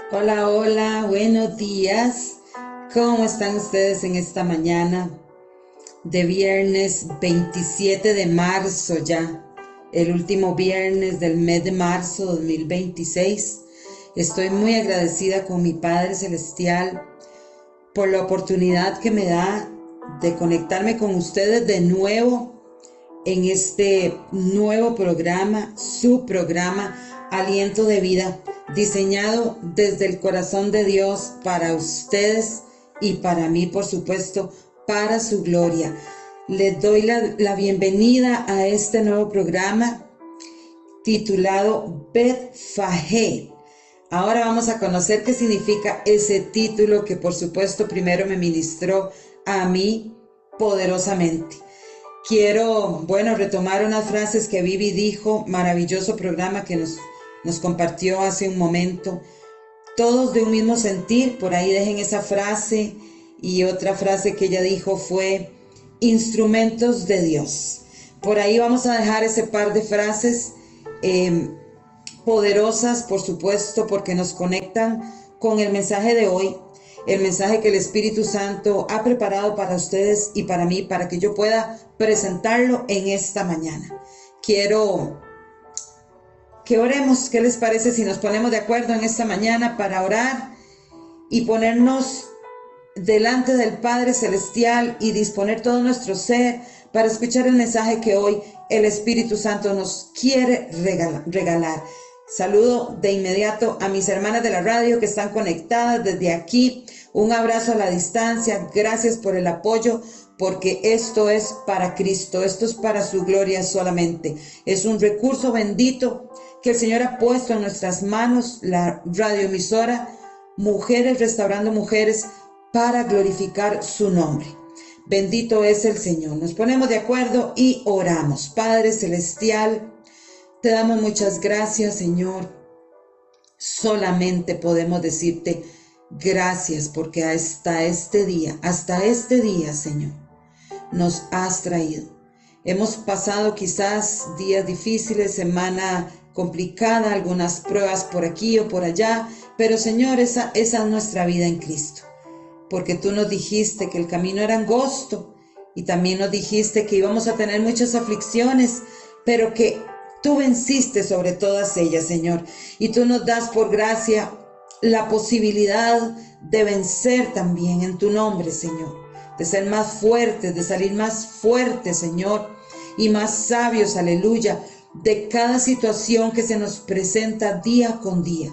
Hola, hola, buenos días. ¿Cómo están ustedes en esta mañana de viernes 27 de marzo ya? El último viernes del mes de marzo 2026. Estoy muy agradecida con mi Padre Celestial por la oportunidad que me da de conectarme con ustedes de nuevo en este nuevo programa, su programa Aliento de Vida, diseñado desde el corazón de Dios para ustedes y para mí, por supuesto, para su gloria. Les doy la bienvenida a este nuevo programa titulado Betfagé. Ahora vamos a conocer qué significa ese título que por supuesto primero me ministró a mí poderosamente. Quiero, retomar unas frases que Vivi dijo, maravilloso programa que nos compartió hace un momento. Todos de un mismo sentir, por ahí dejen esa frase. Y otra frase que ella dijo fue, instrumentos de Dios. Por ahí vamos a dejar ese par de frases poderosas, por supuesto, porque nos conectan con el mensaje de hoy, el mensaje que el Espíritu Santo ha preparado para ustedes y para mí, para que yo pueda presentarlo en esta mañana. Quiero que oremos. ¿Qué les parece si nos ponemos de acuerdo en esta mañana para orar y ponernos delante del Padre Celestial y disponer todo nuestro ser para escuchar el mensaje que hoy el Espíritu Santo nos quiere regalar? Saludo de inmediato a mis hermanas de la radio que están conectadas desde aquí. Un abrazo a la distancia. Gracias por el apoyo, porque esto es para Cristo, esto es para su gloria solamente. Es un recurso bendito que el Señor ha puesto en nuestras manos, la radioemisora Mujeres Restaurando Mujeres, para glorificar su nombre. Bendito es el Señor. Nos ponemos de acuerdo y oramos. Padre Celestial, te damos muchas gracias, Señor. Solamente podemos decirte gracias porque hasta este día, Señor, nos has traído. Hemos pasado quizás días difíciles, semana complicada, algunas pruebas por aquí o por allá, pero Señor, esa es nuestra vida en Cristo. Porque tú nos dijiste que el camino era angosto y también nos dijiste que íbamos a tener muchas aflicciones, pero que tú venciste sobre todas ellas, Señor. Y tú nos das por gracia la posibilidad de vencer también en tu nombre, Señor. De ser más fuertes, de salir más fuertes, Señor, y más sabios, aleluya, de cada situación que se nos presenta día con día.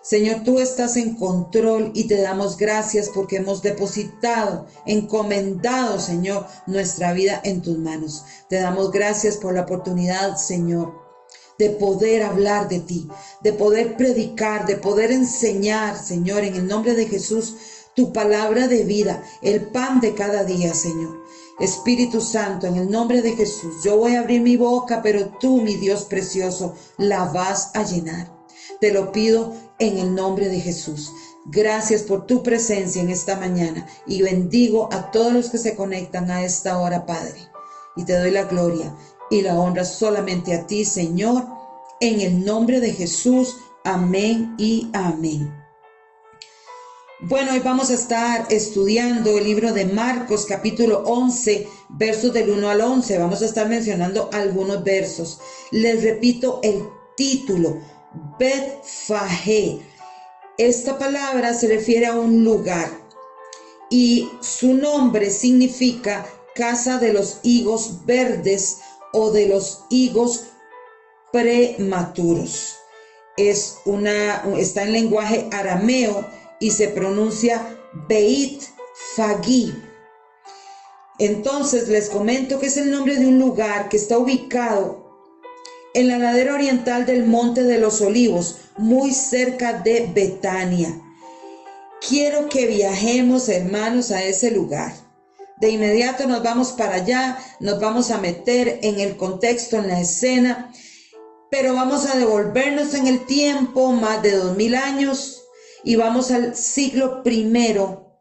Señor, tú estás en control y te damos gracias porque hemos depositado, encomendado, Señor, nuestra vida en tus manos. Te damos gracias por la oportunidad, Señor, de poder hablar de ti, de poder predicar, de poder enseñar, Señor, en el nombre de Jesús, tu palabra de vida, el pan de cada día, Señor. Espíritu Santo, en el nombre de Jesús, yo voy a abrir mi boca, pero tú, mi Dios precioso, la vas a llenar. Te lo pido en el nombre de Jesús. Gracias por tu presencia en esta mañana y bendigo a todos los que se conectan a esta hora, Padre. Y te doy la gloria y la honra solamente a ti, Señor, en el nombre de Jesús. Amén y amén. Bueno, hoy vamos a estar estudiando el libro de Marcos, capítulo 11, versos del 1 al 11. Vamos a estar mencionando algunos versos. Les repito el título, Betfagé. Esta palabra se refiere a un lugar y su nombre significa casa de los higos verdes o de los higos prematuros. Está en lenguaje arameo y se pronuncia Beit Fagí. Entonces les comento que es el nombre de un lugar que está ubicado en la ladera oriental del Monte de los Olivos, muy cerca de Betania. Quiero que viajemos, hermanos, a ese lugar. De inmediato nos vamos para allá, nos vamos a meter en el contexto, en la escena, pero vamos a devolvernos en el tiempo más de 2000 años y vamos al siglo primero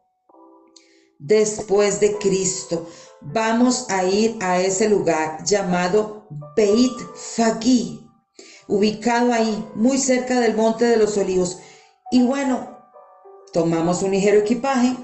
después de Cristo. Vamos a ir a ese lugar llamado Beit Fagí, ubicado ahí, muy cerca del Monte de los Olivos. Y bueno, Tomamos un ligero equipaje.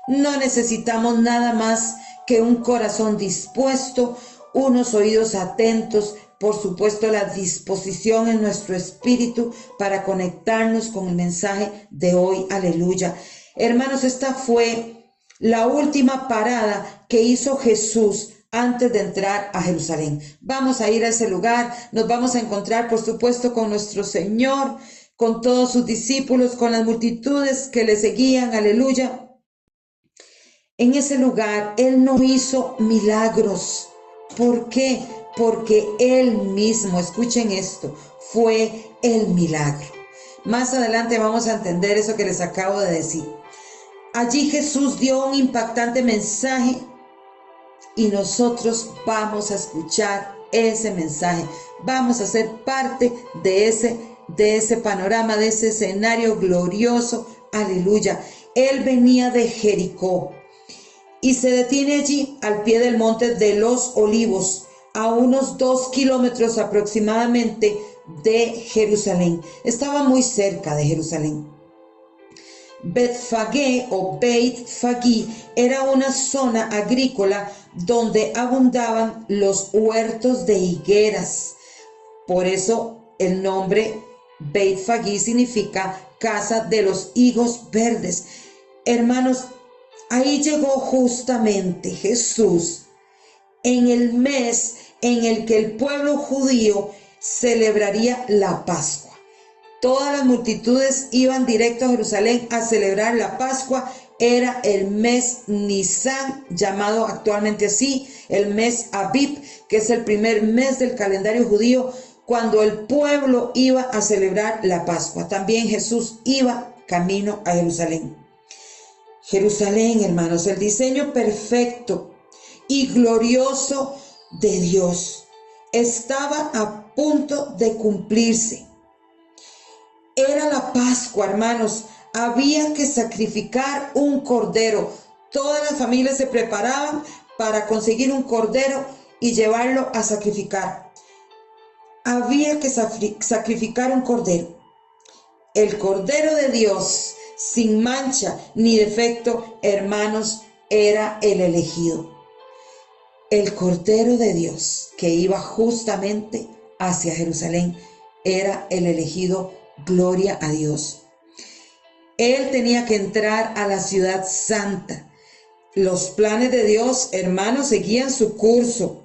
No necesitamos nada más que un corazón dispuesto, unos oídos atentos, por supuesto la disposición en nuestro espíritu para conectarnos con el mensaje de hoy. Aleluya. Hermanos, esta fue la última parada que hizo Jesús antes de entrar a Jerusalén. Vamos a ir a ese lugar, nos vamos a encontrar, por supuesto, con nuestro Señor, con todos sus discípulos, con las multitudes que le seguían. Aleluya. En ese lugar Él no hizo milagros. ¿Por qué? Porque Él mismo, escuchen esto, fue el milagro. Más adelante vamos a entender eso que les acabo de decir. Allí Jesús dio un impactante mensaje y nosotros vamos a escuchar ese mensaje. Vamos a ser parte de ese panorama, de ese escenario glorioso. Aleluya. Él venía de Jericó y se detiene allí al pie del monte de los Olivos, a unos 2 kilómetros aproximadamente de Jerusalén. Estaba muy cerca de Jerusalén. Betfagé o Beit Fagí era una zona agrícola donde abundaban los huertos de higueras. Por eso el nombre Beit Fagí significa casa de los higos verdes. Hermanos, ahí llegó justamente Jesús en el mes en el que el pueblo judío celebraría la Pascua. Todas las multitudes iban directo a Jerusalén a celebrar la Pascua. Era el mes Nisan, llamado actualmente así, el mes Abib, que es el primer mes del calendario judío, cuando el pueblo iba a celebrar la Pascua. También Jesús iba camino a Jerusalén. Jerusalén, hermanos, el diseño perfecto y glorioso de Dios estaba a punto de cumplirse. Era la Pascua, hermanos. Había que sacrificar un cordero. Todas las familias se preparaban para conseguir un cordero y llevarlo a sacrificar. Había que sacrificar un cordero. El Cordero de Dios, sin mancha ni defecto, hermanos, era el elegido. El Cordero de Dios que iba justamente hacia Jerusalén era el elegido. Gloria a Dios. Él tenía que entrar a la ciudad santa. Los planes de Dios, hermanos, seguían su curso.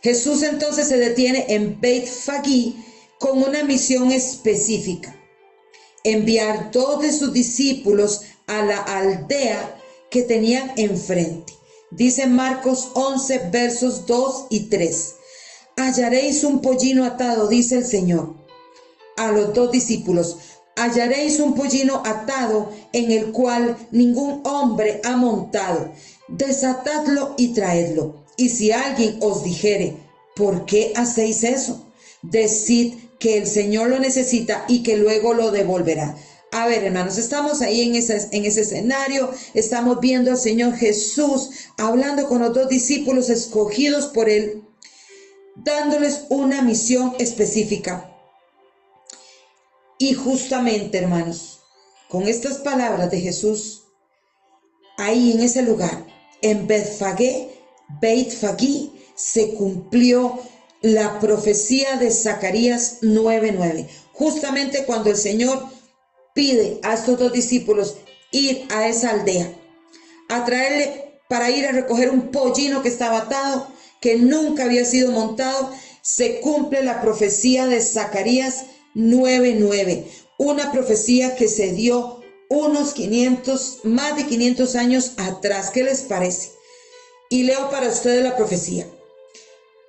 Jesús entonces se detiene en Beit Fagí con una misión específica: enviar 2 de sus discípulos a la aldea que tenían enfrente. Dice Marcos 11, versos 2 y 3. Hallaréis un pollino atado, dice el Señor a los 2 discípulos. Hallaréis un pollino atado en el cual ningún hombre ha montado. Desatadlo y traedlo. Y si alguien os dijere, ¿por qué hacéis eso? Decid que el Señor lo necesita y que luego lo devolverá. A ver, hermanos, estamos ahí en ese escenario. Estamos viendo al Señor Jesús hablando con los 2 discípulos escogidos por Él, dándoles una misión específica. Y justamente, hermanos, con estas palabras de Jesús, ahí en ese lugar, en Beit Fagí, se cumplió la profecía de Zacarías 9:9. Justamente cuando el Señor pide a estos 2 discípulos ir a esa aldea, a traerle para ir a recoger un pollino que estaba atado, que nunca había sido montado, se cumple la profecía de Zacarías 9:9, una profecía que se dio más de 500 años atrás. ¿Qué les parece? Y leo para ustedes la profecía.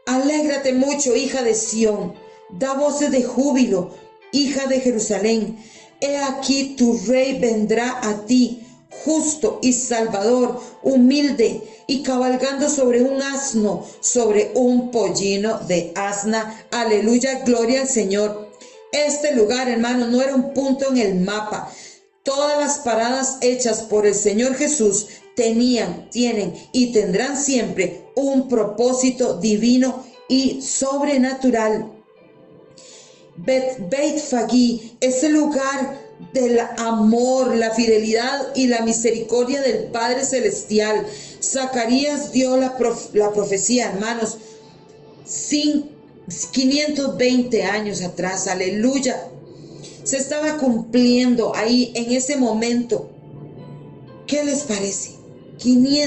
Alégrate mucho, hija de Sión, da voces de júbilo, hija de Jerusalén. He aquí tu rey vendrá a ti, justo y salvador, humilde y cabalgando sobre un asno, sobre un pollino de asna. Aleluya, gloria al Señor. Este lugar, hermano, no era un punto en el mapa. Todas las paradas hechas por el Señor Jesús tienen y tendrán siempre un propósito divino y sobrenatural. Beit Fagí es el lugar del amor, la fidelidad y la misericordia del Padre Celestial. Zacarías dio la profecía, hermanos, 520 años atrás, aleluya. Se estaba cumpliendo ahí en ese momento. ¿Qué les parece?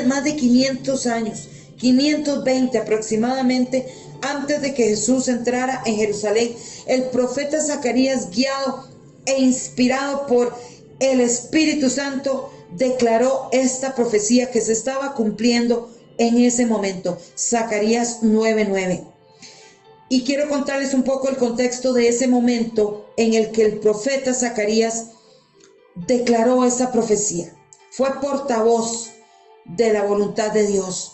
Más de 500 años, 520 aproximadamente, antes de que Jesús entrara en Jerusalén, el profeta Zacarías, guiado e inspirado por el Espíritu Santo, declaró esta profecía que se estaba cumpliendo en ese momento. Zacarías 9:9. Y quiero contarles un poco el contexto de ese momento en el que el profeta Zacarías declaró esa profecía. Fue portavoz de la voluntad de Dios.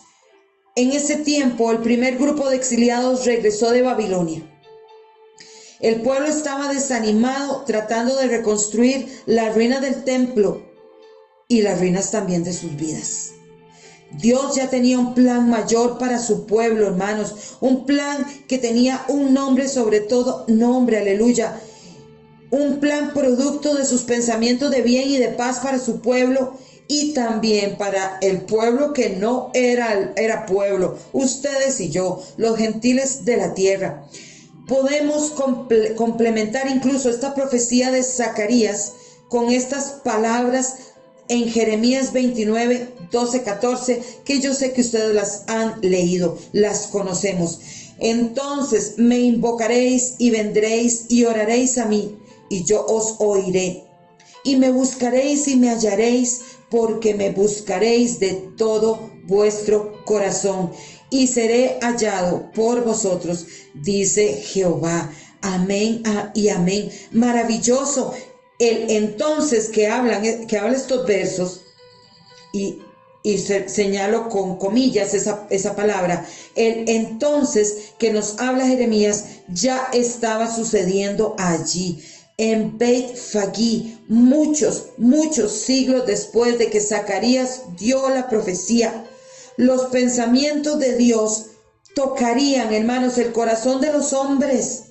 En ese tiempo, el primer grupo de exiliados regresó de Babilonia. El pueblo estaba desanimado, tratando de reconstruir las ruinas del templo y las ruinas también de sus vidas. Dios ya tenía un plan mayor para su pueblo, hermanos, un plan que tenía un nombre, sobre todo nombre, aleluya, un plan producto de sus pensamientos de bien y de paz para su pueblo y también para el pueblo que no era pueblo, ustedes y yo, los gentiles de la tierra. Podemos complementar incluso esta profecía de Zacarías con estas palabras en Jeremías 29, 12, 14, que yo sé que ustedes las han leído, las conocemos. Entonces me invocaréis y vendréis y oraréis a mí, y yo os oiré. Y me buscaréis y me hallaréis, porque me buscaréis de todo vuestro corazón, y seré hallado por vosotros, dice Jehová. Amén y amén. Maravilloso. El entonces que habla estos versos, y señalo con comillas esa palabra, el entonces que nos habla Jeremías ya estaba sucediendo allí en Beit Fagí, muchos siglos después de que Zacarías dio la profecía. Los pensamientos de Dios tocarían, hermanos, el corazón de los hombres.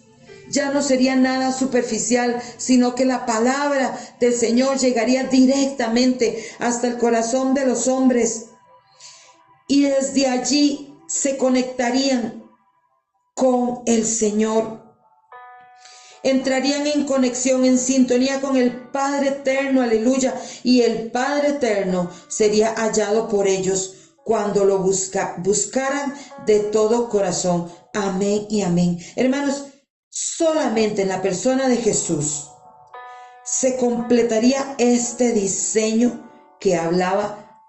Ya no sería nada superficial, sino que la palabra del Señor llegaría directamente hasta el corazón de los hombres. Y desde allí se conectarían con el Señor. Entrarían en conexión, en sintonía con el Padre Eterno, aleluya. Y el Padre Eterno sería hallado por ellos cuando lo buscaran de todo corazón. Amén y amén. Hermanos, solamente en la persona de Jesús se completaría este diseño que habla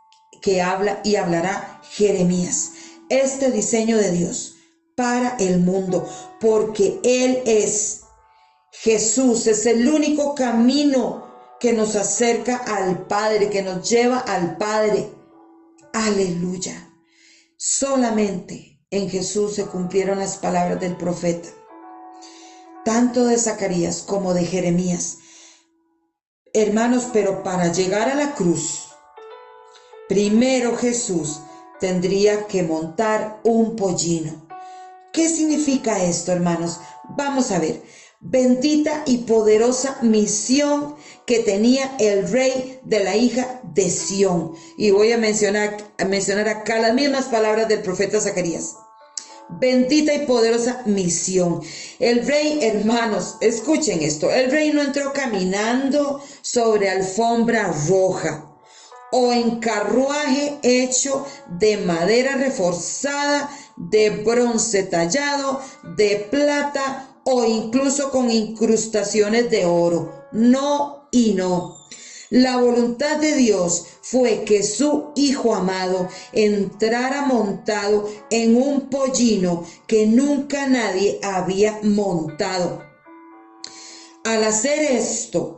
y hablará Jeremías. Este diseño de Dios para el mundo, porque Jesús es el único camino que nos acerca al Padre, que nos lleva al Padre. Aleluya. Solamente en Jesús se cumplieron las palabras del profeta, tanto de Zacarías como de Jeremías. Hermanos, pero para llegar a la cruz, primero Jesús tendría que montar un pollino. ¿Qué significa esto, hermanos? Vamos a ver. Bendita y poderosa misión que tenía el rey de la hija de Sión. Y voy a mencionar acá las mismas palabras del profeta Zacarías. Bendita y poderosa misión. El rey, hermanos, escuchen esto. El rey no entró caminando sobre alfombra roja o en carruaje hecho de madera reforzada, de bronce tallado, de plata o incluso con incrustaciones de oro. No y no. La voluntad de Dios fue que su Hijo amado entrara montado en un pollino que nunca nadie había montado. Al hacer esto,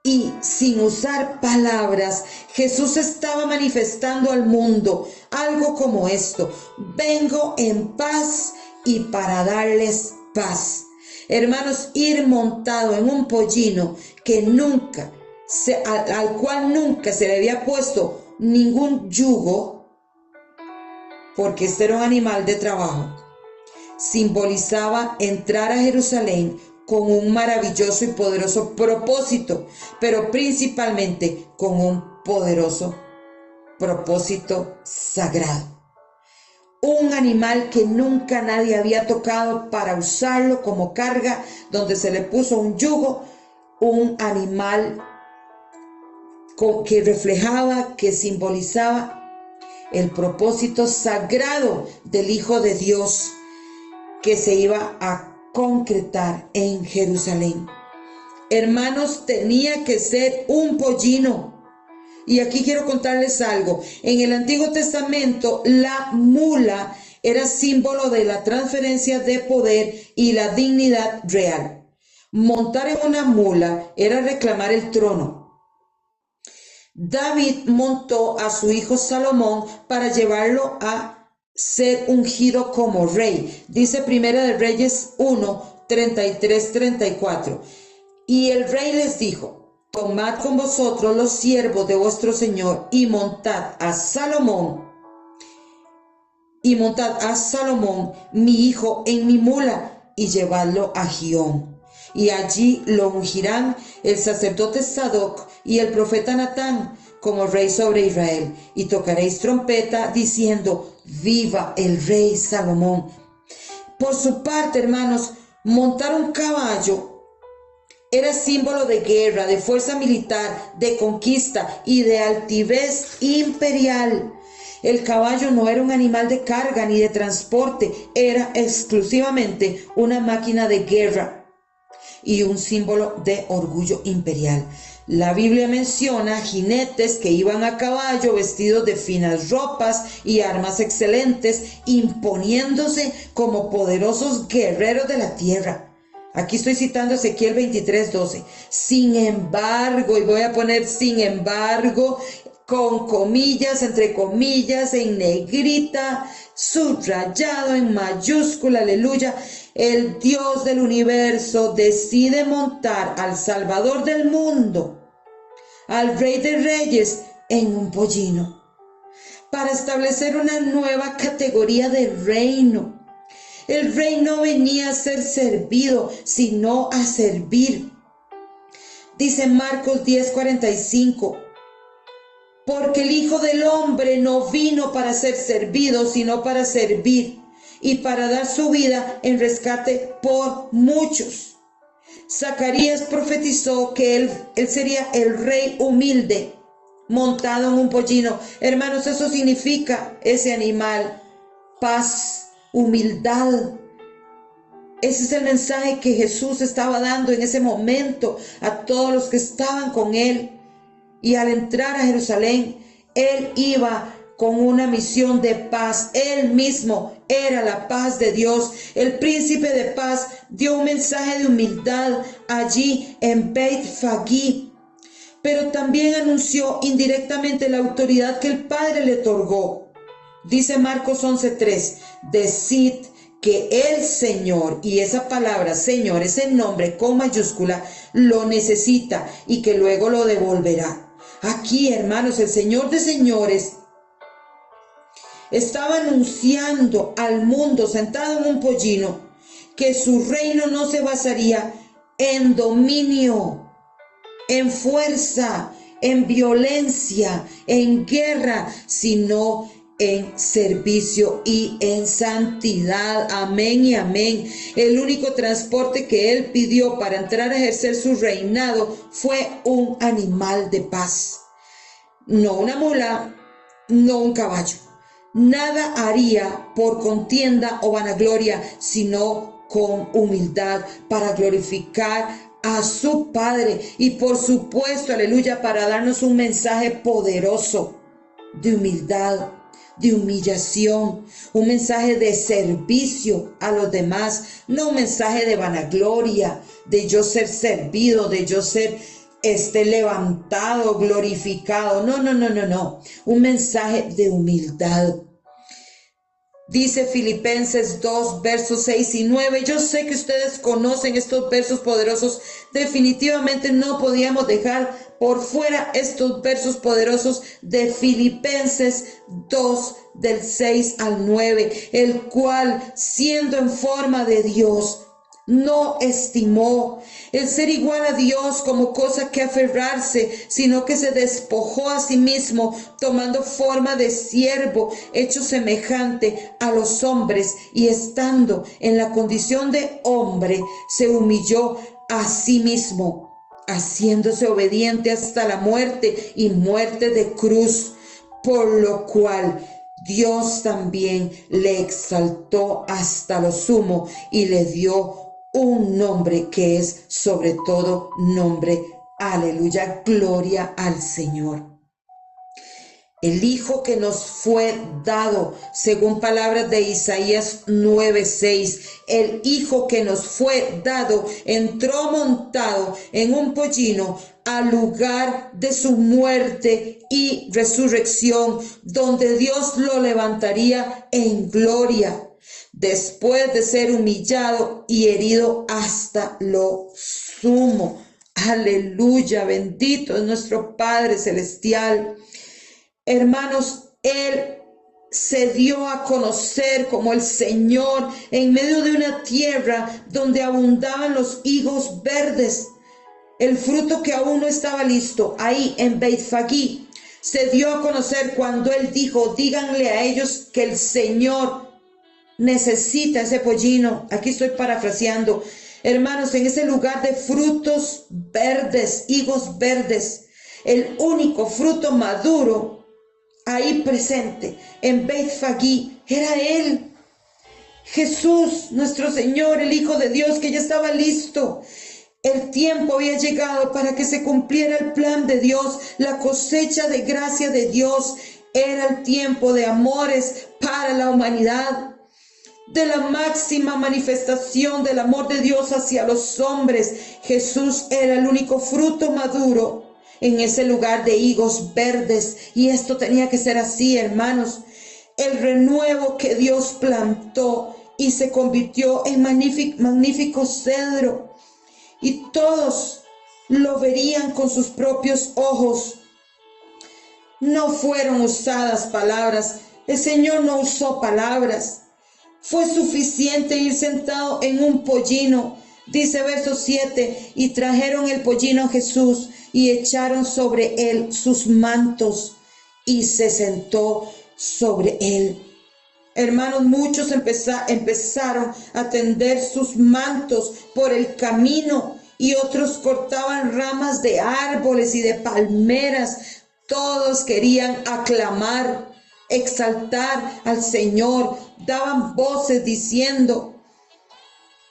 y sin usar palabras, Jesús estaba manifestando al mundo algo como esto: vengo en paz y para darles paz. Hermanos, ir montado en un pollino que al cual nunca se le había puesto ningún yugo, porque este era un animal de trabajo, simbolizaba entrar a Jerusalén con un maravilloso y poderoso propósito, pero principalmente con un poderoso propósito sagrado. Un animal que nunca nadie había tocado para usarlo como carga, donde se le puso un yugo, un animal que reflejaba, que simbolizaba el propósito sagrado del Hijo de Dios que se iba a concretar en Jerusalén. Hermanos, tenía que ser un pollino. Y aquí quiero contarles algo. En el Antiguo Testamento, la mula era símbolo de la transferencia de poder y la dignidad real. Montar en una mula era reclamar el trono. David montó a su hijo Salomón para llevarlo a ser ungido como rey. Dice Primera de Reyes 1, 33-34. Y el rey les dijo: tomad con vosotros los siervos de vuestro señor y montad a Salomón, mi hijo, en mi mula, y llevadlo a Gihón. Y allí lo ungirán el sacerdote Sadoc y el profeta Natán como rey sobre Israel. Y tocaréis trompeta diciendo: viva el rey Salomón. Por su parte, hermanos, montar un caballo era símbolo de guerra, de fuerza militar, de conquista y de altivez imperial. El caballo no era un animal de carga ni de transporte, era exclusivamente una máquina de guerra y un símbolo de orgullo imperial. La Biblia menciona jinetes que iban a caballo vestidos de finas ropas y armas excelentes, imponiéndose como poderosos guerreros de la tierra. Aquí estoy citando Ezequiel 23:12. Sin embargo, y voy a poner sin embargo con comillas, entre comillas, en negrita, subrayado en mayúscula, aleluya, el Dios del universo decide montar al Salvador del mundo, al Rey de Reyes, en un pollino, para establecer una nueva categoría de reino. El rey no venía a ser servido, sino a servir. Dice Marcos 10:45, porque el Hijo del Hombre no vino para ser servido, sino para servir y para dar su vida en rescate por muchos. Zacarías profetizó que él sería el rey humilde, montado en un pollino. Hermanos, eso significa ese animal: paz, humildad. Ese es el mensaje que Jesús estaba dando en ese momento a todos los que estaban con él. Y al entrar a Jerusalén, él iba con una misión de paz. Él mismo era la paz de Dios. El príncipe de paz dio un mensaje de humildad allí en Beit Fagí, pero también anunció indirectamente la autoridad que el Padre le otorgó. Dice Marcos 11:3, decid que el Señor, y esa palabra Señor, ese nombre con mayúscula, lo necesita y que luego lo devolverá. Aquí, hermanos, el Señor de señores estaba anunciando al mundo, sentado en un pollino, que su reino no se basaría en dominio, en fuerza, en violencia, en guerra, sino en servicio y en santidad. Amén y amén. El único transporte que él pidió para entrar a ejercer su reinado fue un animal de paz. No una mula, no un caballo. Nada haría por contienda o vanagloria, sino con humildad para glorificar a su Padre y, por supuesto, aleluya, para darnos un mensaje poderoso de humildad, de humillación, un mensaje de servicio a los demás, no un mensaje de vanagloria, de yo ser servido, de yo ser levantado, glorificado. No. Un mensaje de humildad. Dice Filipenses 2, versos 6 y 9. Yo sé que ustedes conocen estos versos poderosos. Definitivamente no podíamos dejar por fuera estos versos poderosos de Filipenses 2, del 6 al 9. El cual, siendo en forma de Dios, no estimó el ser igual a Dios como cosa que aferrarse, sino que se despojó a sí mismo, tomando forma de siervo, hecho semejante a los hombres, y estando en la condición de hombre, se humilló a sí mismo, haciéndose obediente hasta la muerte y muerte de cruz, por lo cual Dios también le exaltó hasta lo sumo y le dio un nombre que es sobre todo nombre. Aleluya, gloria al Señor. El Hijo que nos fue dado, según palabras de Isaías 9:6, el Hijo que nos fue dado entró montado en un pollino al lugar de su muerte y resurrección, donde Dios lo levantaría en gloria, después de ser humillado y herido hasta lo sumo. Aleluya, bendito es nuestro Padre Celestial. Hermanos, Él se dio a conocer como el Señor en medio de una tierra donde abundaban los higos verdes, el fruto que aún no estaba listo. Ahí en Beit-Fagí se dio a conocer cuando Él dijo: díganle a ellos que el Señor necesita ese pollino. Aquí estoy parafraseando. Hermanos, en ese lugar de frutos verdes, higos verdes, el único fruto maduro ahí presente en Beit-Fagí era Él, Jesús, nuestro Señor, el Hijo de Dios, que ya estaba listo. El tiempo había llegado para que se cumpliera el plan de Dios, la cosecha de gracia de Dios. Era el tiempo de amores para la humanidad, de la máxima manifestación del amor de Dios hacia los hombres. Jesús era el único fruto maduro en ese lugar de higos verdes, y esto tenía que ser así, hermanos. El renuevo que Dios plantó y se convirtió en magnífico cedro, y todos lo verían con sus propios ojos. No fueron usadas palabras, el Señor no usó palabras. Fue suficiente ir sentado en un pollino. Dice verso 7, y trajeron el pollino a Jesús y echaron sobre él sus mantos, y se sentó sobre él. Hermanos, muchos empezaron a tender sus mantos por el camino, y otros cortaban ramas de árboles y de palmeras. Todos querían aclamar, exaltar al Señor, daban voces diciendo,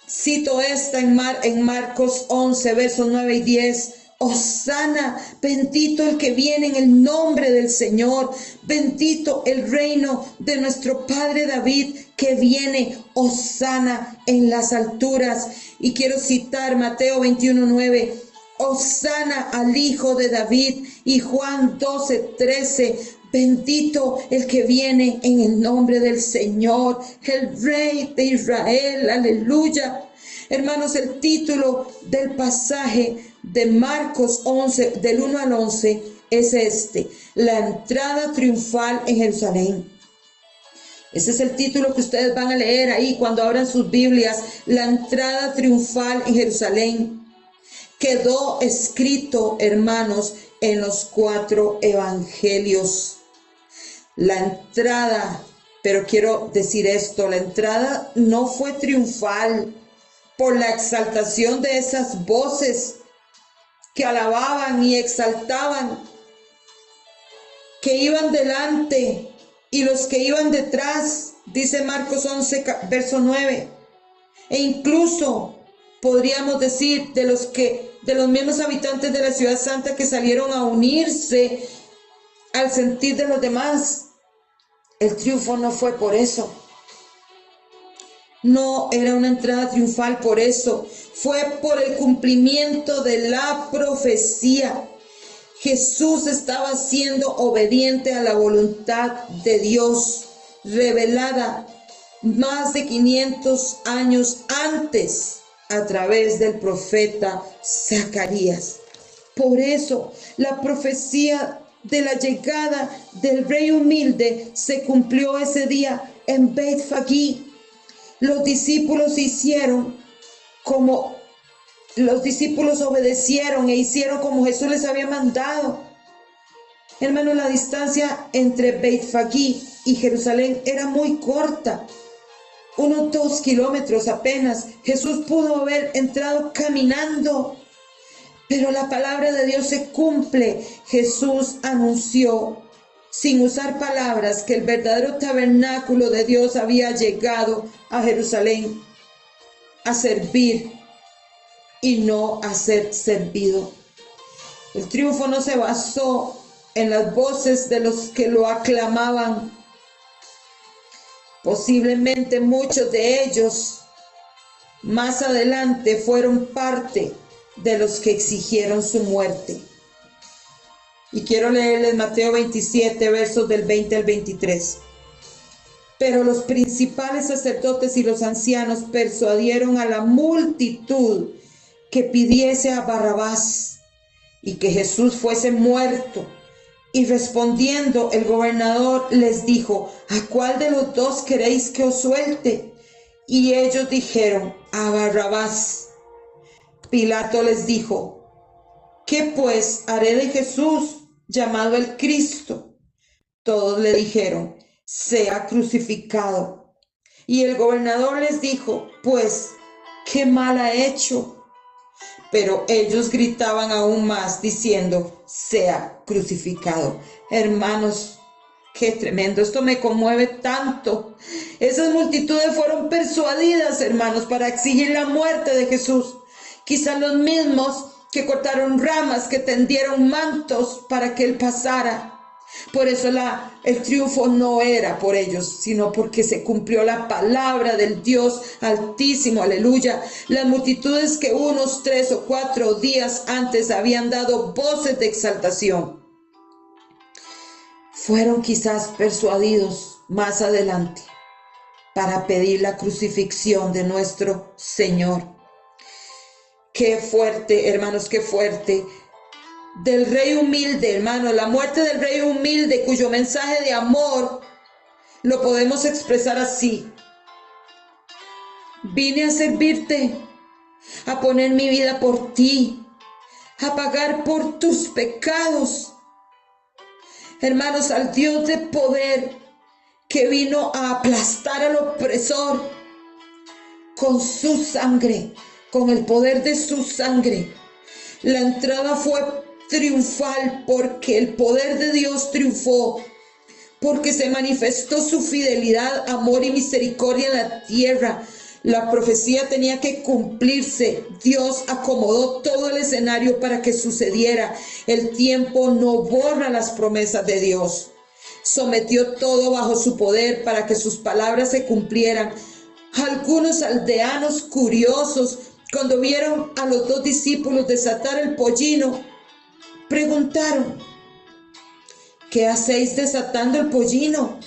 cito esta en Marcos 11, versos 9 y 10, Hosana, bendito el que viene en el nombre del Señor, bendito el reino de nuestro Padre David que viene, Hosana en las alturas. Y quiero citar Mateo 21:9, Hosana al Hijo de David, y Juan 12:13, bendito el que viene en el nombre del Señor, el Rey de Israel, aleluya. Hermanos, el título del pasaje de Marcos 11, del 1 al 11, es este: la entrada triunfal en Jerusalén. Ese es el título que ustedes van a leer ahí cuando abran sus Biblias, la entrada triunfal en Jerusalén. Quedó escrito, hermanos, en los 4 evangelios. La entrada, pero quiero decir esto, la entrada no fue triunfal por la exaltación de esas voces que alababan y exaltaban, que iban delante y los que iban detrás, dice Marcos 11, verso 9. E incluso podríamos decir de los mismos habitantes de la ciudad santa que salieron a unirse al sentir de los demás. El triunfo no fue por eso. No era una entrada triunfal por eso. Fue por el cumplimiento de la profecía. Jesús estaba siendo obediente a la voluntad de Dios, revelada más de 500 años antes a través del profeta Zacarías. Por eso la profecía de la llegada del Rey humilde se cumplió ese día en Beit-Fagí. Los discípulos hicieron como los discípulos obedecieron e hicieron como Jesús les había mandado. Hermano, la distancia entre Beit-Fagí y Jerusalén era muy corta, unos 2 kilómetros apenas. Jesús pudo haber entrado caminando, pero la palabra de Dios se cumple. Jesús anunció, sin usar palabras, que el verdadero tabernáculo de Dios había llegado a Jerusalén a servir y no a ser servido. El triunfo no se basó en las voces de los que lo aclamaban. Posiblemente muchos de ellos más adelante fueron parte de los que exigieron su muerte. Y quiero leerles Mateo 27, versos del 20 al 23. Pero los principales sacerdotes y los ancianos persuadieron a la multitud que pidiese a Barrabás y que Jesús fuese muerto. Y respondiendo el gobernador les dijo: ¿a cuál de los dos queréis que os suelte? Y ellos dijeron: a Barrabás. Pilato les dijo: ¿qué pues haré de Jesús, llamado el Cristo? Todos le dijeron: sea crucificado. Y el gobernador les dijo: pues, ¿qué mal ha hecho? Pero ellos gritaban aún más, diciendo: sea crucificado. Hermanos, qué tremendo, esto me conmueve tanto. Esas multitudes fueron persuadidas, hermanos, para exigir la muerte de Jesús. Quizás los mismos que cortaron ramas, que tendieron mantos para que él pasara. Por eso el triunfo no era por ellos, sino porque se cumplió la palabra del Dios Altísimo, aleluya. Las multitudes que unos 3 o 4 días antes habían dado voces de exaltación, fueron quizás persuadidos más adelante para pedir la crucifixión de nuestro Señor. Qué fuerte, hermanos, qué fuerte. Del rey humilde, hermano, la muerte del rey humilde, cuyo mensaje de amor lo podemos expresar así: vine a servirte, a poner mi vida por ti, a pagar por tus pecados. Hermanos, al Dios de poder que vino a aplastar al opresor con su sangre, con el poder de su sangre. La entrada fue triunfal porque el poder de Dios triunfó, porque se manifestó su fidelidad, amor y misericordia en la tierra. La profecía tenía que cumplirse. Dios acomodó todo el escenario para que sucediera. El tiempo no borra las promesas de Dios. Sometió todo bajo su poder para que sus palabras se cumplieran. Algunos aldeanos curiosos, cuando vieron a los 2 discípulos desatar el pollino, preguntaron: ¿qué hacéis desatando el pollino?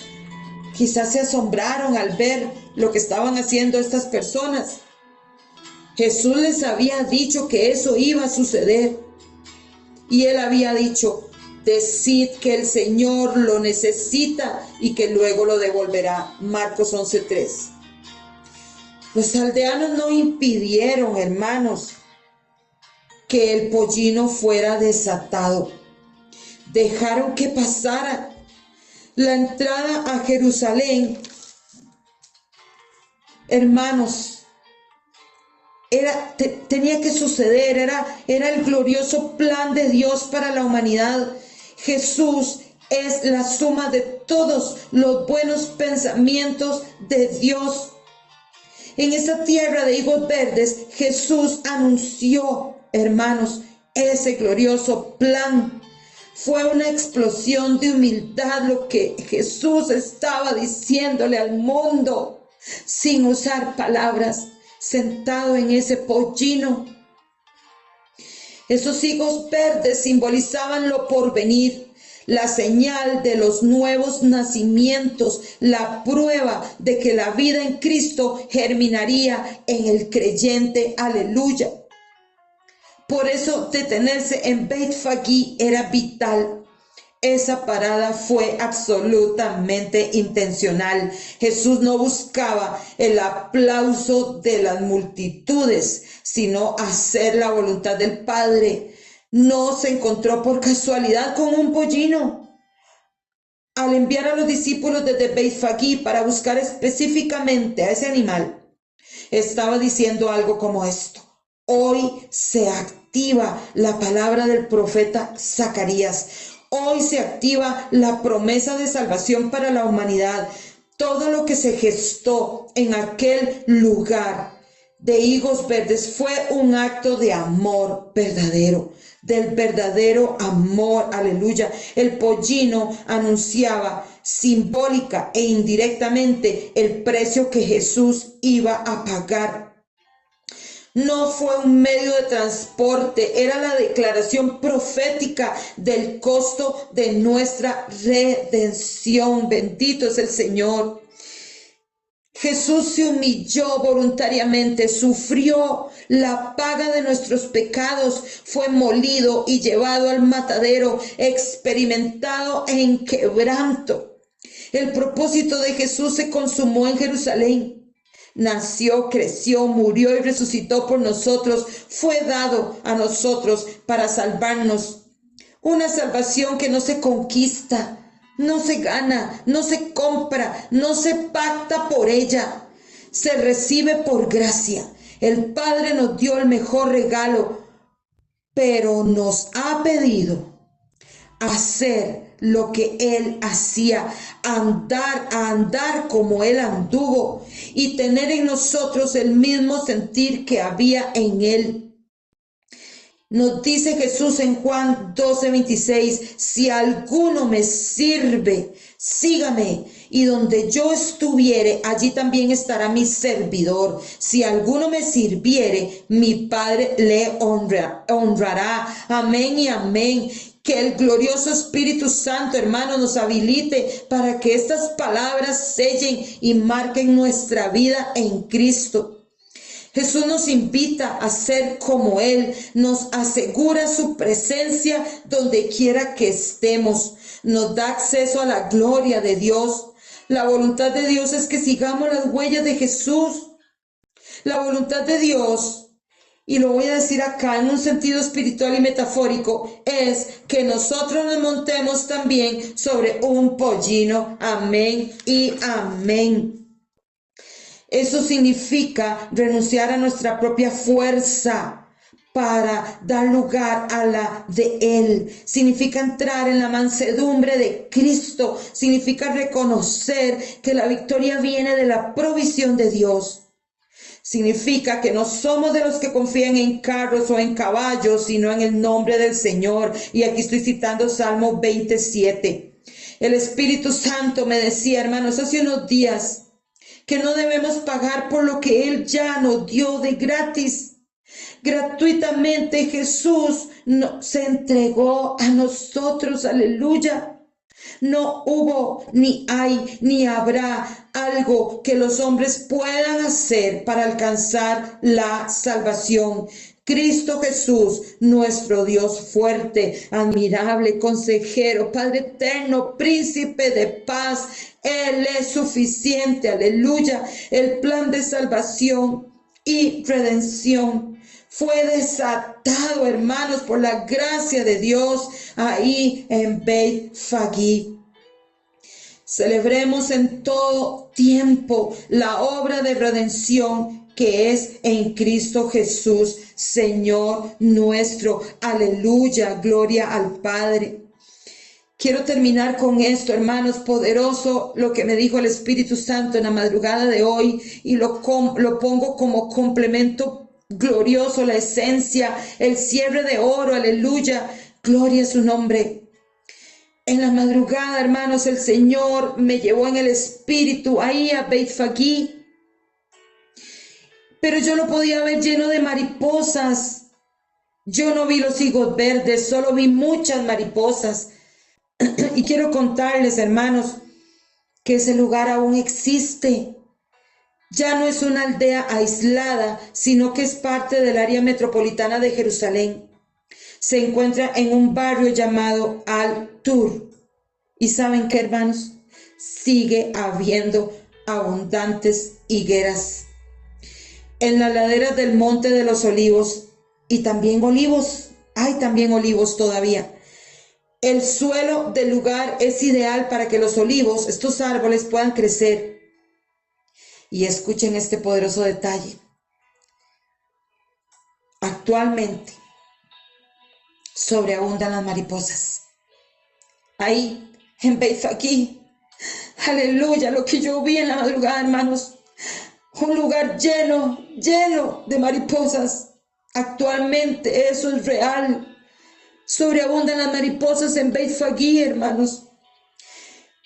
Quizás se asombraron al ver lo que estaban haciendo estas personas. Jesús les había dicho que eso iba a suceder. Y él había dicho: decid que el Señor lo necesita y que luego lo devolverá. Marcos 11:3. Los aldeanos no impidieron, hermanos, que el pollino fuera desatado. Dejaron que pasara. La entrada a Jerusalén, hermanos, tenía que suceder. Era el glorioso plan de Dios para la humanidad. Jesús es la suma de todos los buenos pensamientos de Dios. En esa tierra de higos verdes, Jesús anunció, hermanos, ese glorioso plan. Fue una explosión de humildad lo que Jesús estaba diciéndole al mundo, sin usar palabras, sentado en ese pollino. Esos higos verdes simbolizaban lo porvenir, la señal de los nuevos nacimientos, la prueba de que la vida en Cristo germinaría en el creyente. Aleluya. Por eso detenerse en Beit-Fagí era vital. esa parada fue absolutamente intencional. Jesús no buscaba el aplauso de las multitudes, sino hacer la voluntad del Padre. No se encontró por casualidad con un pollino. Al enviar a los discípulos desde Beit-Fagí para buscar específicamente a ese animal, estaba diciendo algo como esto: hoy se activa la palabra del profeta Zacarías. Hoy se activa la promesa de salvación para la humanidad. Todo lo que se gestó en aquel lugar de higos verdes fue un acto de amor verdadero, del verdadero amor, aleluya. El pollino anunciaba simbólica e indirectamente el precio que Jesús iba a pagar. No fue un medio de transporte, era la declaración profética del costo de nuestra redención. Bendito es el Señor. Jesús se humilló voluntariamente, sufrió la paga de nuestros pecados, fue molido y llevado al matadero, experimentado en quebranto. El propósito de Jesús se consumó en Jerusalén. Nació, creció, murió y resucitó por nosotros. Fue dado a nosotros para salvarnos. Una salvación que no se conquista, no se gana, no se compra, no se pacta por ella. Se recibe por gracia. El Padre nos dio el mejor regalo, pero nos ha pedido hacer lo que Él hacía, andar como Él anduvo y tener en nosotros el mismo sentir que había en Él. Nos dice Jesús en Juan 12:26, si alguno me sirve, sígame, y donde yo estuviere, allí también estará mi servidor. Si alguno me sirviere, mi Padre le honrará. Amén y amén. Que el glorioso Espíritu Santo, hermano, nos habilite para que estas palabras sellen y marquen nuestra vida en Cristo. Jesús nos invita a ser como Él, nos asegura su presencia donde quiera que estemos, nos da acceso a la gloria de Dios. La voluntad de Dios es que sigamos las huellas de Jesús. La voluntad de Dios, y lo voy a decir acá en un sentido espiritual y metafórico, es que nosotros nos montemos también sobre un pollino. Amén y amén. Eso significa renunciar a nuestra propia fuerza para dar lugar a la de Él. Significa entrar en la mansedumbre de Cristo. Significa reconocer que la victoria viene de la provisión de Dios. Significa que no somos de los que confían en carros o en caballos, sino en el nombre del Señor. Y aquí estoy citando Salmo 27. El Espíritu Santo me decía, hermanos, hace unos días, que no debemos pagar por lo que Él ya nos dio de gratis. Gratuitamente Jesús se entregó a nosotros, aleluya. No hubo, ni hay, ni habrá algo que los hombres puedan hacer para alcanzar la salvación. Cristo Jesús, nuestro Dios fuerte, admirable, consejero, Padre eterno, príncipe de paz. Él es suficiente, aleluya. El plan de salvación y redención fue desatado, hermanos, por la gracia de Dios ahí en Beit-Fagí. Celebremos en todo tiempo la obra de redención que es en Cristo Jesús, Señor nuestro. Aleluya, gloria al Padre. Quiero terminar con esto, hermanos, poderoso lo que me dijo el Espíritu Santo en la madrugada de hoy, y lo pongo como complemento glorioso, la esencia, el cierre de oro, aleluya, gloria a su nombre. En la madrugada, hermanos, el Señor me llevó en el Espíritu ahí a Beit-Fagí, pero yo lo podía ver lleno de mariposas. Yo no vi los higos verdes, solo vi muchas mariposas. Y quiero contarles, hermanos, que ese lugar aún existe. Ya no es una aldea aislada, sino que es parte del área metropolitana de Jerusalén. Se encuentra en un barrio llamado Al-Tur. Y ¿saben qué, hermanos? Sigue habiendo abundantes higueras en las laderas del Monte de los Olivos, y también olivos. Hay también olivos todavía. El suelo del lugar es ideal para que los olivos, estos árboles, puedan crecer. Y escuchen este poderoso detalle. Actualmente sobreabundan las mariposas. Ahí, en Beit Fagi, aleluya, lo que yo vi en la madrugada, hermanos, un lugar lleno de mariposas. Actualmente eso es real. Sobreabundan las mariposas en Beit Fagi, hermanos.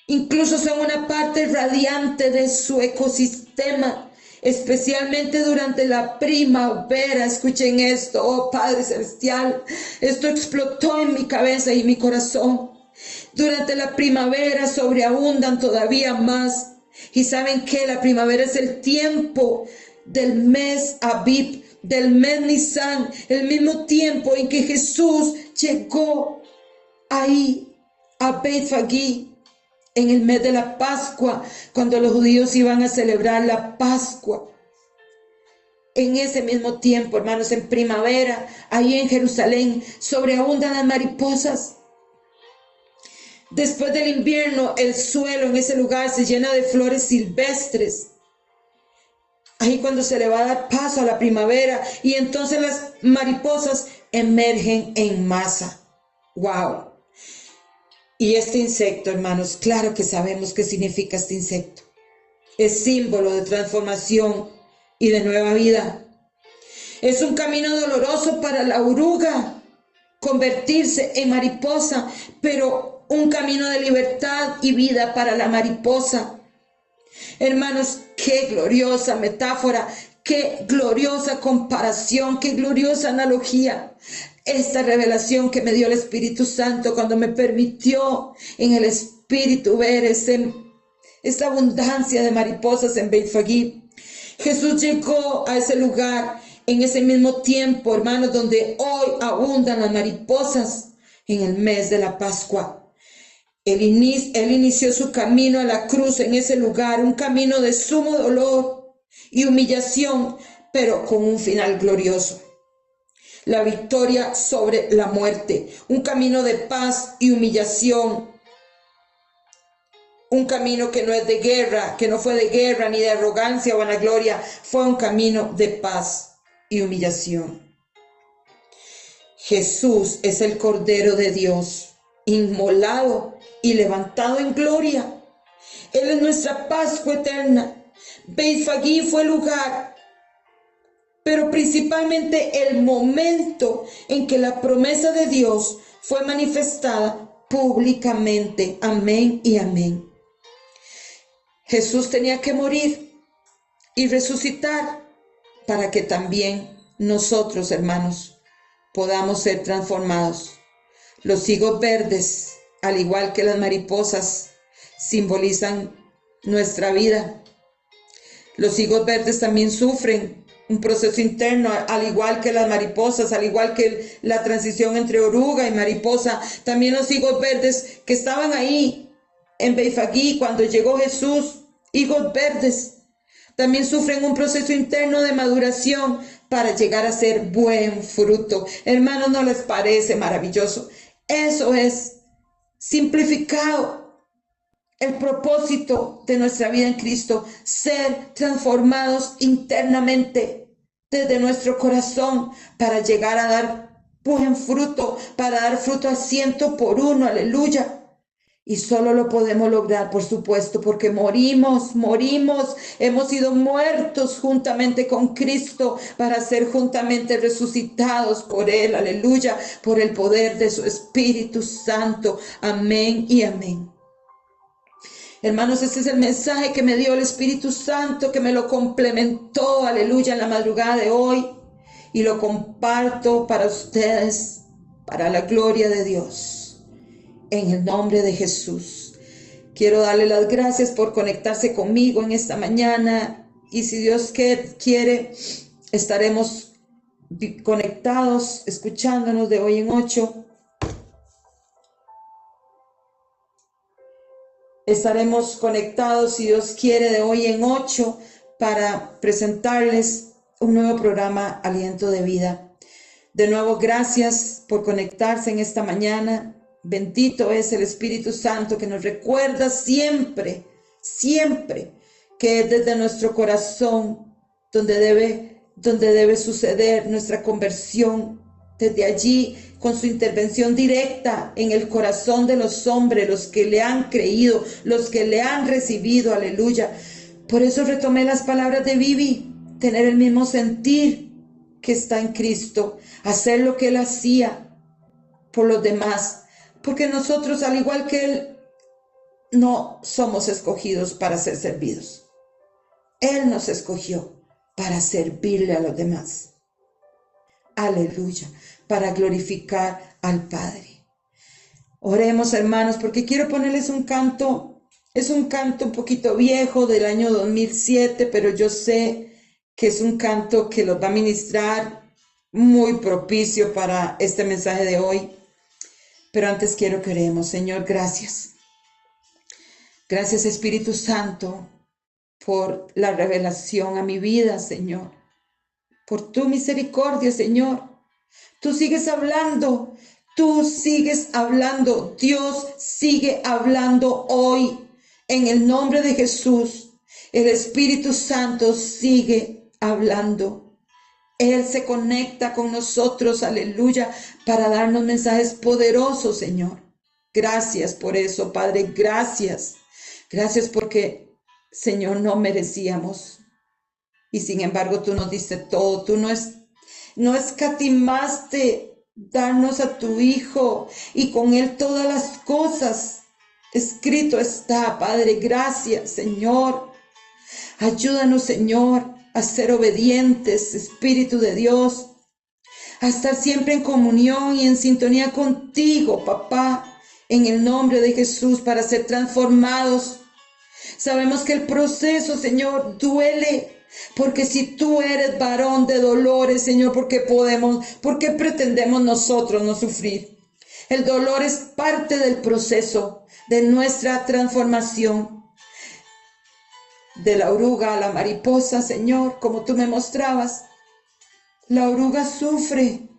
Incluso son una parte radiante de su ecosistema, especialmente durante la primavera. Escuchen esto, oh Padre Celestial, esto explotó en mi cabeza y mi corazón. Durante la primavera sobreabundan todavía más. Y saben que la primavera es el tiempo del mes Abib, del mes Nisan, el mismo tiempo en que Jesús llegó ahí a Beit Fagi, en el mes de la Pascua, cuando los judíos iban a celebrar la Pascua. En ese mismo tiempo, hermanos, en primavera, ahí en Jerusalén, sobreabundan las mariposas. Después del invierno, el suelo en ese lugar se llena de flores silvestres. Ahí cuando se le va a dar paso a la primavera, y entonces las mariposas emergen en masa. ¡Wow! Y este insecto, hermanos, claro que sabemos qué significa este insecto. Es símbolo de transformación y de nueva vida. Es un camino doloroso para la oruga convertirse en mariposa, pero un camino de libertad y vida para la mariposa. Hermanos, qué gloriosa metáfora, qué gloriosa comparación, qué gloriosa analogía. Esta revelación que me dio el Espíritu Santo cuando me permitió en el Espíritu ver esta abundancia de mariposas en Beit Fagi. Jesús llegó a ese lugar en ese mismo tiempo, hermanos, donde hoy abundan las mariposas, en el mes de la Pascua. Él inició su camino a la cruz en ese lugar, un camino de sumo dolor y humillación, pero con un final glorioso. La victoria sobre la muerte, un camino de paz y humillación, un camino que no es de guerra, que no fue de guerra ni de arrogancia o vanagloria, fue un camino de paz y humillación. Jesús es el Cordero de Dios, inmolado y levantado en gloria. Él es nuestra Pascua eterna. Beit Fagi fue el lugar, pero principalmente el momento en que la promesa de Dios fue manifestada públicamente. Amén y amén. Jesús tenía que morir y resucitar para que también nosotros, hermanos, podamos ser transformados. Los higos verdes, al igual que las mariposas, simbolizan nuestra vida. Los higos verdes también sufren un proceso interno, al igual que las mariposas, al igual que la transición entre oruga y mariposa. También los higos verdes que estaban ahí en Beit Fagi cuando llegó Jesús, higos verdes, también sufren un proceso interno de maduración para llegar a ser buen fruto. Hermanos, ¿no les parece maravilloso? Eso es simplificado el propósito de nuestra vida en Cristo, ser transformados internamente desde nuestro corazón para llegar a dar buen fruto, para dar fruto al 100%, aleluya. Y solo lo podemos lograr, por supuesto, porque morimos, hemos sido muertos juntamente con Cristo para ser juntamente resucitados por Él, aleluya, por el poder de su Espíritu Santo. Amén y amén. Hermanos, este es el mensaje que me dio el Espíritu Santo, que me lo complementó, aleluya, en la madrugada de hoy. Y lo comparto para ustedes, para la gloria de Dios. En el nombre de Jesús. Quiero darle las gracias por conectarse conmigo en esta mañana. Y si Dios quiere, estaremos conectados, escuchándonos de hoy en 8. Estaremos conectados, si Dios quiere, de hoy en 8 para presentarles un nuevo programa, Aliento de Vida. De nuevo, gracias por conectarse en esta mañana. Bendito es el Espíritu Santo que nos recuerda siempre, siempre, que es desde nuestro corazón donde debe suceder nuestra conversión. Desde allí, con su intervención directa en el corazón de los hombres, los que le han creído, los que le han recibido, aleluya. Por eso retomé las palabras de Vivi, tener el mismo sentir que está en Cristo, hacer lo que Él hacía por los demás, porque nosotros, al igual que Él, no somos escogidos para ser servidos. Él nos escogió para servirle a los demás. Aleluya, para glorificar al Padre. Oremos, hermanos, porque quiero ponerles un canto. Es un canto un poquito viejo del año 2007, pero yo sé que es un canto que los va a ministrar, muy propicio para este mensaje de hoy. Pero antes quiero que oremos. Señor, gracias. Gracias, Espíritu Santo, por la revelación a mi vida, Señor. Por tu misericordia, Señor. Tú sigues hablando, Dios sigue hablando hoy. En el nombre de Jesús, el Espíritu Santo sigue hablando. Él se conecta con nosotros, aleluya, para darnos mensajes poderosos, Señor. Gracias por eso, Padre, gracias. Gracias porque, Señor, no merecíamos. Y sin embargo, tú nos diste todo. Tú no escatimaste darnos a tu Hijo y con Él todas las cosas. Escrito está, Padre. Gracias, Señor. Ayúdanos, Señor, a ser obedientes, Espíritu de Dios, a estar siempre en comunión y en sintonía contigo, papá, en el nombre de Jesús, para ser transformados. Sabemos que el proceso, Señor, duele, porque si tú eres varón de dolores, Señor, ¿por qué pretendemos nosotros no sufrir? El dolor es parte del proceso de nuestra transformación. De la oruga a la mariposa, Señor, como tú me mostrabas. La oruga sufre,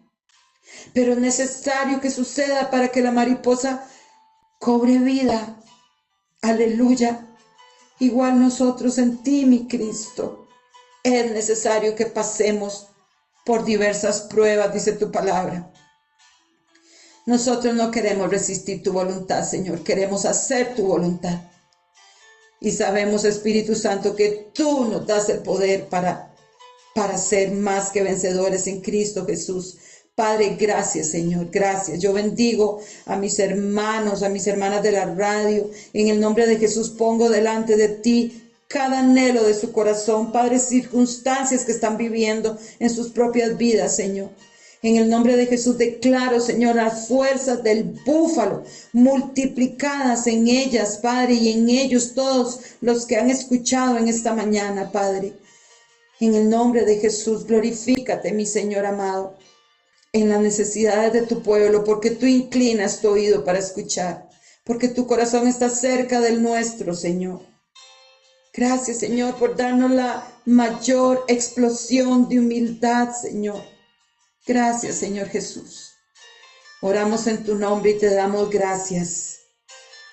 pero es necesario que suceda para que la mariposa cobre vida. Aleluya. Igual nosotros en ti, mi Cristo. Es necesario que pasemos por diversas pruebas, dice tu palabra. Nosotros no queremos resistir tu voluntad, Señor. Queremos hacer tu voluntad. Y sabemos, Espíritu Santo, que tú nos das el poder para ser más que vencedores en Cristo Jesús. Padre, gracias, Señor, gracias. Yo bendigo a mis hermanos, a mis hermanas de la radio. En el nombre de Jesús pongo delante de ti cada anhelo de su corazón, Padre, circunstancias que están viviendo en sus propias vidas, Señor. En el nombre de Jesús declaro, Señor, las fuerzas del búfalo multiplicadas en ellas, Padre, y en ellos todos los que han escuchado en esta mañana, Padre. En el nombre de Jesús, glorifícate, mi Señor amado, en las necesidades de tu pueblo, porque tú inclinas tu oído para escuchar, porque tu corazón está cerca del nuestro, Señor. Gracias, Señor, por darnos la mayor explosión de humildad, Señor. Gracias, Señor Jesús. Oramos en tu nombre y te damos gracias.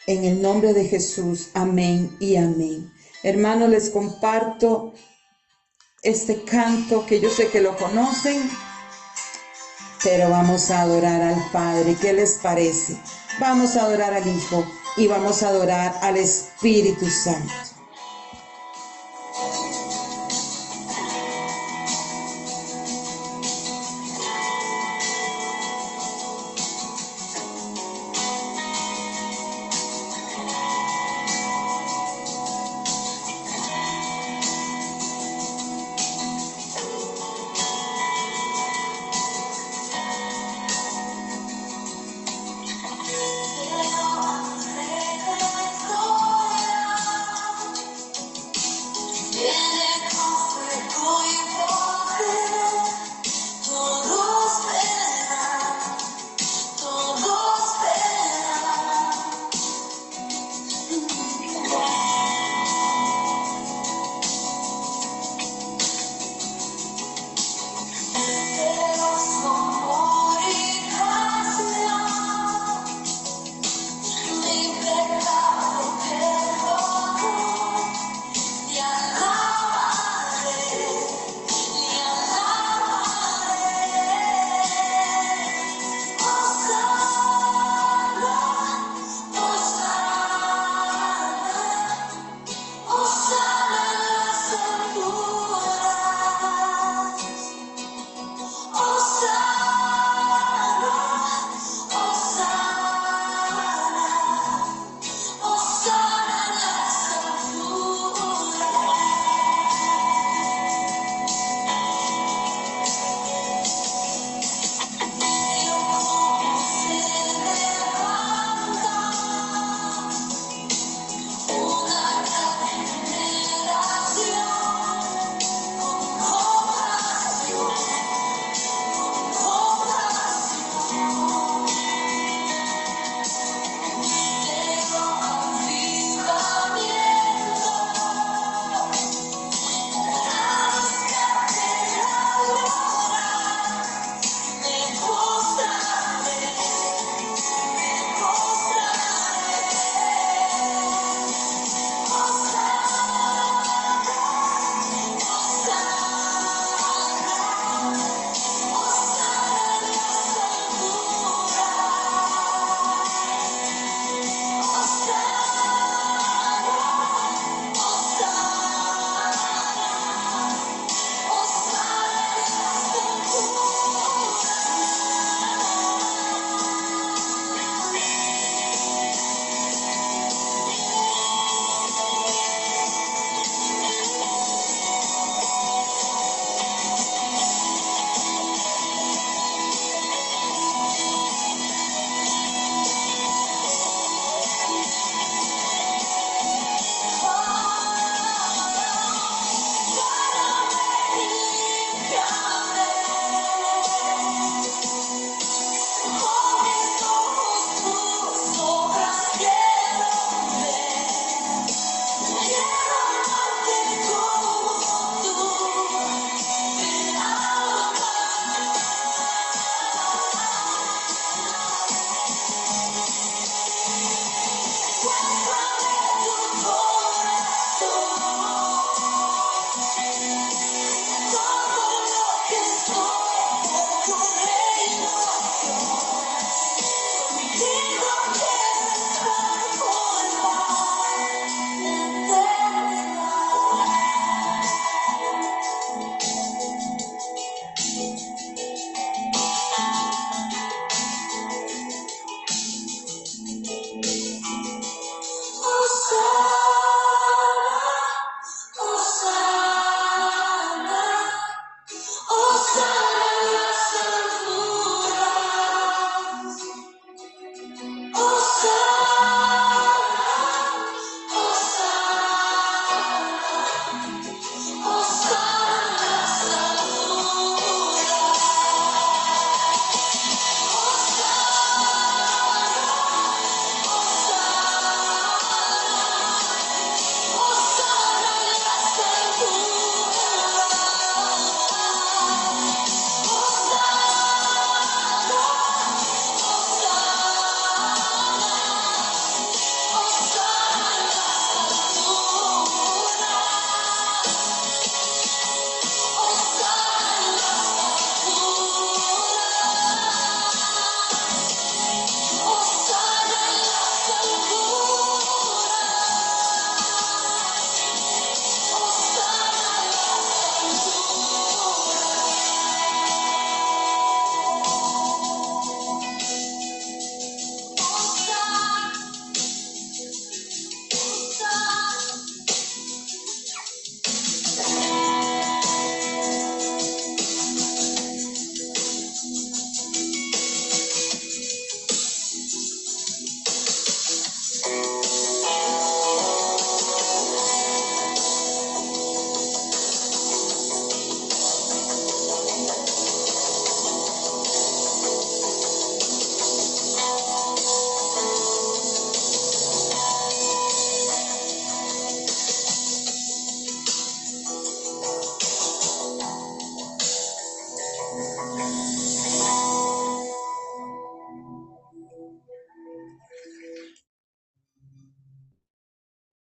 En el nombre de Jesús, amén y amén. Hermanos, les comparto este canto que yo sé que lo conocen, pero vamos a adorar al Padre. ¿Qué les parece? Vamos a adorar al Hijo y vamos a adorar al Espíritu Santo.